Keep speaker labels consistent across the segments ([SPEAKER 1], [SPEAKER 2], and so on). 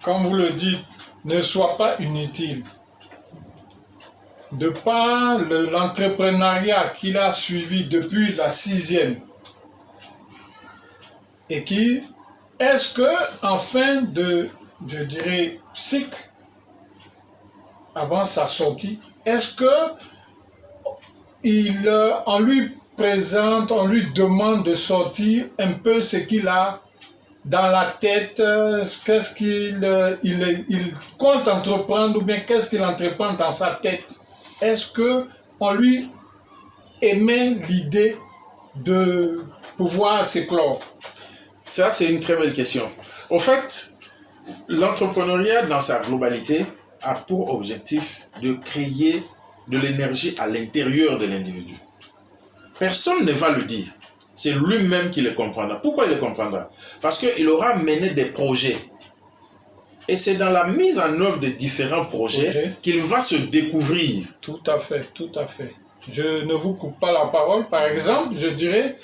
[SPEAKER 1] comme vous le dites, ne soit pas inutile. De par l'entrepreneuriat qu'il a suivi depuis la 6e, et qui, est-ce que en fin de, je dirais, cycle, avant sa sortie, est-ce que on lui présente, on lui demande de sortir un peu ce qu'il a dans la tête, qu'est-ce il compte entreprendre ou bien qu'est-ce qu'il entreprend dans sa tête? Est-ce qu'on lui émet l'idée de pouvoir s'éclore?
[SPEAKER 2] Ça, c'est une très belle question. Au fait, l'entrepreneuriat dans sa globalité a pour objectif de créer de l'énergie à l'intérieur de l'individu. Personne ne va le dire. C'est lui-même qui le comprendra. Pourquoi il le comprendra? Parce qu'il aura mené des projets. Et c'est dans la mise en œuvre de différents projets qu'il va se découvrir.
[SPEAKER 1] Tout à fait, tout à fait. Je ne vous coupe pas la parole. Par exemple, je dirais,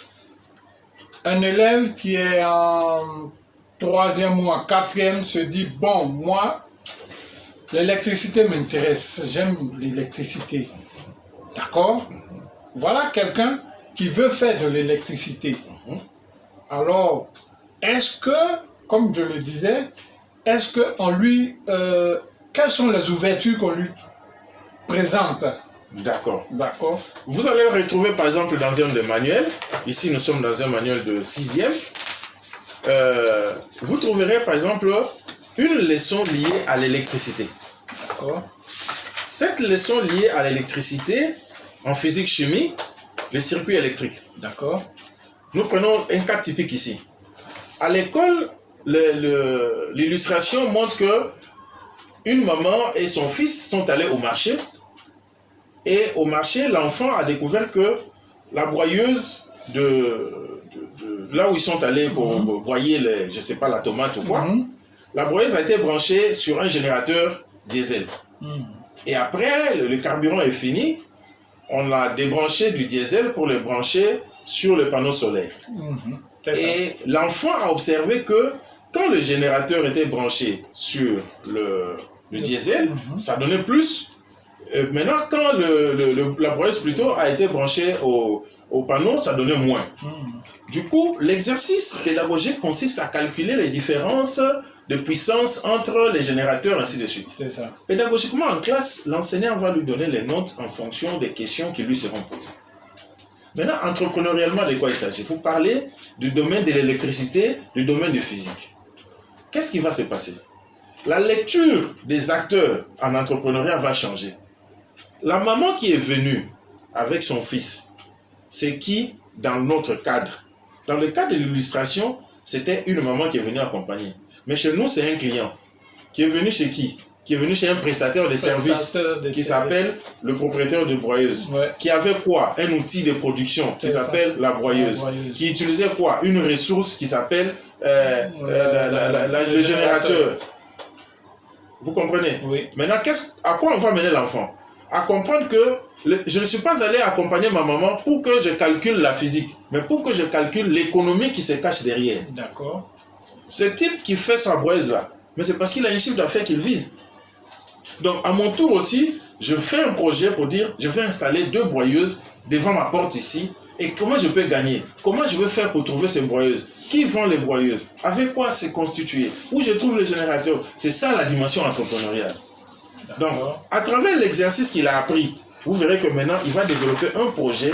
[SPEAKER 1] un élève qui est en 3e ou en 4e se dit, bon, moi, l'électricité m'intéresse, j'aime l'électricité. D'accord? Voilà quelqu'un qui veut faire de l'électricité. Alors, est-ce que, comme je le disais, est-ce qu'on lui... quelles sont les ouvertures qu'on lui présente?
[SPEAKER 2] D'accord.
[SPEAKER 1] D'accord.
[SPEAKER 2] Vous allez retrouver par exemple dans un des manuels, ici nous sommes dans un manuel de 6e, vous trouverez par exemple une leçon liée à l'électricité.
[SPEAKER 1] D'accord.
[SPEAKER 2] Cette leçon liée à l'électricité, en physique-chimie, les circuits électriques.
[SPEAKER 1] D'accord.
[SPEAKER 2] Nous prenons un cas typique ici. À l'école, l'illustration montre que une maman et son fils sont allés au marché. Et au marché, l'enfant a découvert que la broyeuse là où ils sont allés pour broyer, je ne sais pas, la tomate ou quoi, la broyeuse a été branchée sur un générateur diesel. Et après, le carburant est fini, on l'a débranché du diesel pour le brancher sur le panneau solaire. Et l'enfant a observé que quand le générateur était branché sur le diesel, ça donnait plus. Maintenant, quand la broyeuse plutôt a été branchée au panneau, ça donnait moins. Du coup, l'exercice pédagogique consiste à calculer les différences de puissance entre les générateurs, ainsi de suite.
[SPEAKER 1] C'est ça.
[SPEAKER 2] Pédagogiquement, en classe, l'enseignant va lui donner les notes en fonction des questions qui lui seront posées. Maintenant, entrepreneurialement, de quoi il s'agit? Vous parlez du domaine de l'électricité, du domaine de physique. Qu'est-ce qui va se passer? La lecture des acteurs en entrepreneuriat va changer. La maman qui est venue avec son fils, c'est qui dans notre cadre? Dans le cadre de l'illustration, c'était une maman qui est venue accompagner. Mais chez nous, c'est un client qui est venu chez qui? Qui est venu chez un prestataire de services qui s'appelle le propriétaire de broyeuse. Qui avait quoi? Un outil de production qui s'appelle la broyeuse. Qui utilisait quoi? Une ressource qui s'appelle le générateur. Vous comprenez?
[SPEAKER 1] Oui.
[SPEAKER 2] Maintenant, à quoi on va mener l'enfant? À comprendre que je ne suis pas allé accompagner ma maman pour que je calcule la physique, mais pour que je calcule l'économie qui se cache derrière.
[SPEAKER 1] D'accord.
[SPEAKER 2] Ce type qui fait sa broyeuse là, mais c'est parce qu'il a un chiffre d'affaires qu'il vise. Donc à mon tour aussi, je fais un projet pour dire, je vais installer 2 broyeuses devant ma porte ici, et comment je peux gagner? Comment je vais faire pour trouver ces broyeuses? Qui vend les broyeuses? Avec quoi c'est constitué? Où je trouve les générateurs? C'est ça la dimension entrepreneuriale. Donc, à travers l'exercice qu'il a appris, vous verrez que maintenant, il va développer un projet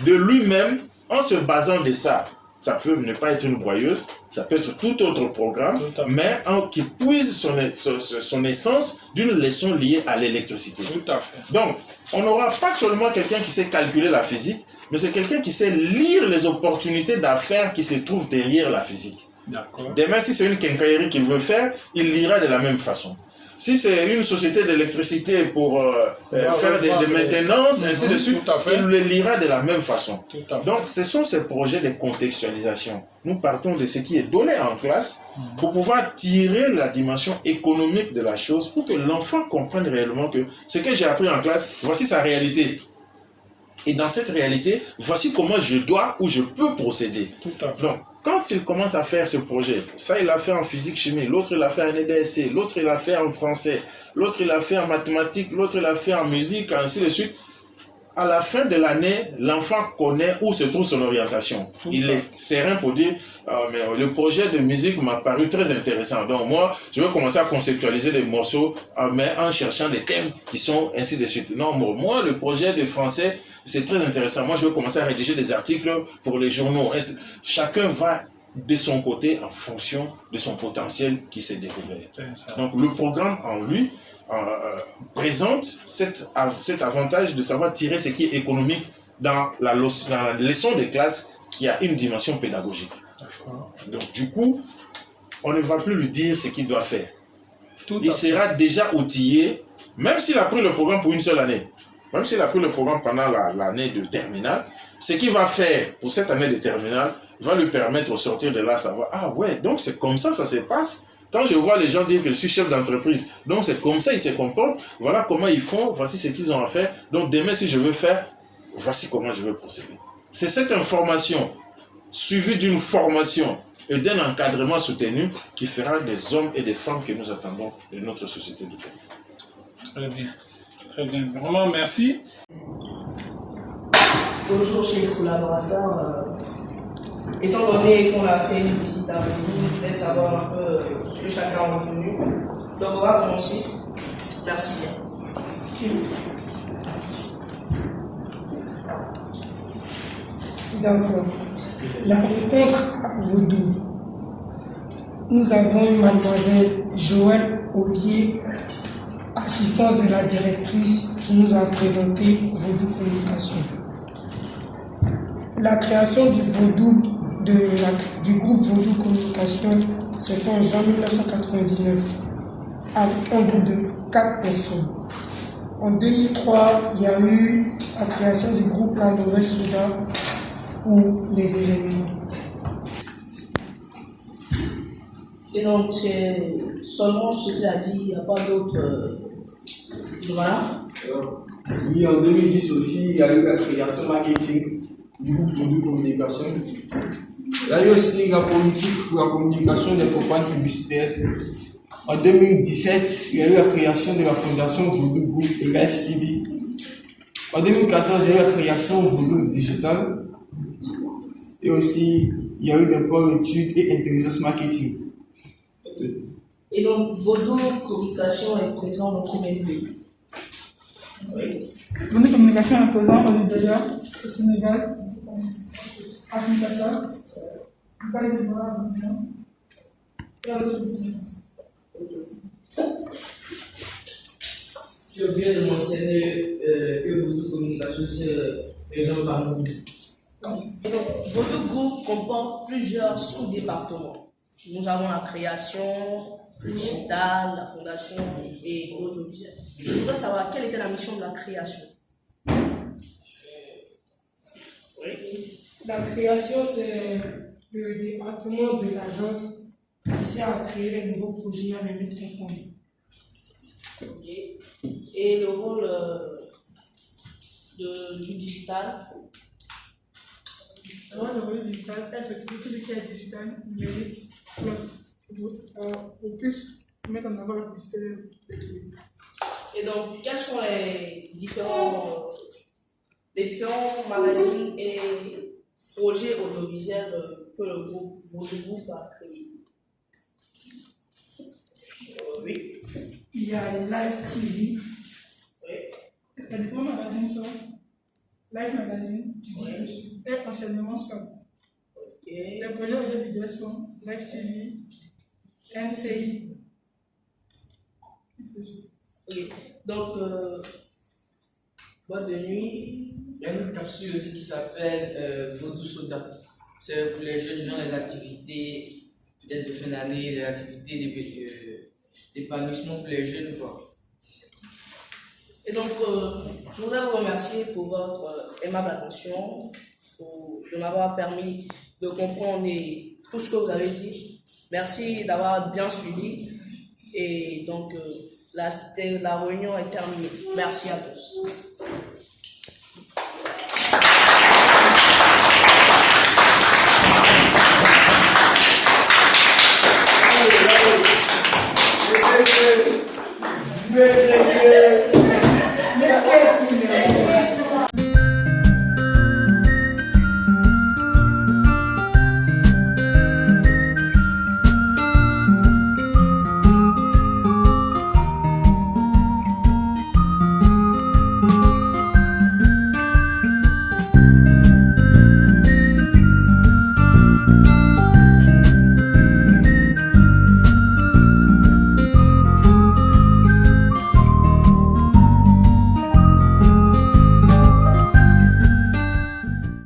[SPEAKER 2] de lui-même en se basant de ça. Ça peut ne pas être une broyeuse, ça peut être tout autre programme, mais qui puise son essence d'une leçon liée à l'électricité.
[SPEAKER 1] Tout à fait.
[SPEAKER 2] Donc, on n'aura pas seulement quelqu'un qui sait calculer la physique, mais c'est quelqu'un qui sait lire les opportunités d'affaires qui se trouvent derrière la physique.
[SPEAKER 1] D'accord.
[SPEAKER 2] Demain, si c'est une quincaillerie qu'il veut faire, il lira de la même façon. Si c'est une société d'électricité pour faire des maintenances, ainsi de suite, il le lira de la même façon. Donc, ce sont ces projets de contextualisation. Nous partons de ce qui est donné en classe pour pouvoir tirer la dimension économique de la chose pour que l'enfant comprenne réellement que ce que j'ai appris en classe, voici sa réalité. Et dans cette réalité, voici comment je dois ou je peux procéder.
[SPEAKER 1] Tout à fait.
[SPEAKER 2] Donc, quand il commence à faire ce projet, ça il a fait en physique-chimie, l'autre il a fait en EDSC, l'autre il a fait en français, l'autre il a fait en mathématiques, l'autre il a fait en musique, ainsi de suite. À la fin de l'année, l'enfant connaît où se trouve son orientation. Il est serein pour dire mais le projet de musique m'a paru très intéressant. Donc moi, je vais commencer à conceptualiser des morceaux, mais en cherchant des thèmes qui sont ainsi de suite. Non, moi, le projet de français, c'est très intéressant. Moi, je vais commencer à rédiger des articles pour les journaux. Chacun va de son côté en fonction de son potentiel qui s'est découvert. Donc le programme en lui présente cet avantage de savoir tirer ce qui est économique dans la leçon de classe qui a une dimension pédagogique. Donc du coup, on ne va plus lui dire ce qu'il doit faire. Il sera déjà outillé, même s'il a pris le programme pour une seule année, même s'il a pris le programme pendant l'année de terminale, ce qu'il va faire pour cette année de terminale va lui permettre au sortir de là savoir, ah ouais, donc c'est comme ça se passe. Quand je vois les gens dire que je suis chef d'entreprise, donc c'est comme ça ils se comportent, voilà comment ils font, voici ce qu'ils ont à faire, donc demain si je veux faire, voici comment je veux procéder. C'est cette information suivie d'une formation et d'un encadrement soutenu qui fera des hommes et des femmes que nous attendons de notre société de demain.
[SPEAKER 1] Très bien, très bien. Vraiment merci.
[SPEAKER 3] Bonjour chers collaborateurs. Étant donné qu'on a fait une visite avec vous, je voulais savoir un peu ce que chacun a retenu. Donc on va commencer. Merci bien.
[SPEAKER 4] D'accord. La rencontre à Vaudou. Nous avons eu mademoiselle Joëlle Ollier, assistante de la directrice, qui nous a présenté Vaudou Communication. La création du Vaudou, du groupe Vaudou Communication s'est fait en juin 1999 avec un groupe de 4 personnes. En 2003, il y a eu la création du groupe La Nouvelle Soudan ou les événements.
[SPEAKER 3] Et donc c'est seulement ce qu'il a dit, il n'y a pas d'autres. Voilà.
[SPEAKER 5] Oui, en 2010 aussi, il y a eu la création marketing du groupe Vaudou Communication. Il y a eu aussi la politique pour la communication des campagnes publicitaires. En 2017, il y a eu la création de la fondation Vaudou Group et Live TV. En 2014, il y a eu la création Vaudou Digital. Et aussi, il y a eu des pôles études et intelligence marketing.
[SPEAKER 3] Et donc, Vaudou Communication est présent dans combien de pays? Oui.
[SPEAKER 4] Vaudou Communication est présent au Nigeria, au Sénégal, à Kinshasa, au Côte d'Ivoire, à Abidjan, et aussi au Burkina.
[SPEAKER 3] Tu as bien de mentionner que Vaudou Communication est présent parmi nous. Et donc, Vaudou Group comporte plusieurs sous-départements. Nous avons la création, le digital, la fondation et l'audiovisuel. Je voudrais savoir quelle était la mission de la création. Oui.
[SPEAKER 4] La création, c'est le département de l'agence qui sert à créer les nouveaux projets et à les mettre en forme.
[SPEAKER 3] Okay. Et le rôle du digital?
[SPEAKER 4] Alors, le rôle digital, elle s'occupe de tout ce qui est digital, numérique, pour plus mettre en avant la publicité des clients.
[SPEAKER 3] Et donc, quels sont les différents magazines et projets audiovisuels que le groupe Vaudou Group a créé? Oui.
[SPEAKER 4] Il y a Live TV.
[SPEAKER 3] Oui.
[SPEAKER 4] Il y a différents magazines sur Live Magazine,
[SPEAKER 3] Oui.
[SPEAKER 4] et enseignement sur.
[SPEAKER 3] Okay.
[SPEAKER 4] Les projets audiovisuels sont Live TV, NCI.
[SPEAKER 3] Okay. Donc, boîte de nuit.
[SPEAKER 6] Il y a une capsule aussi qui s'appelle Vaudou Soda. C'est pour les jeunes gens, les activités peut-être de fin d'année, les activités d'épanouissement pour les jeunes. Quoi.
[SPEAKER 3] Et donc, je voudrais vous remercier pour votre aimable attention, de m'avoir permis de comprendre tout ce que vous avez dit. Merci d'avoir bien suivi. Et donc, la réunion est terminée. Merci à tous.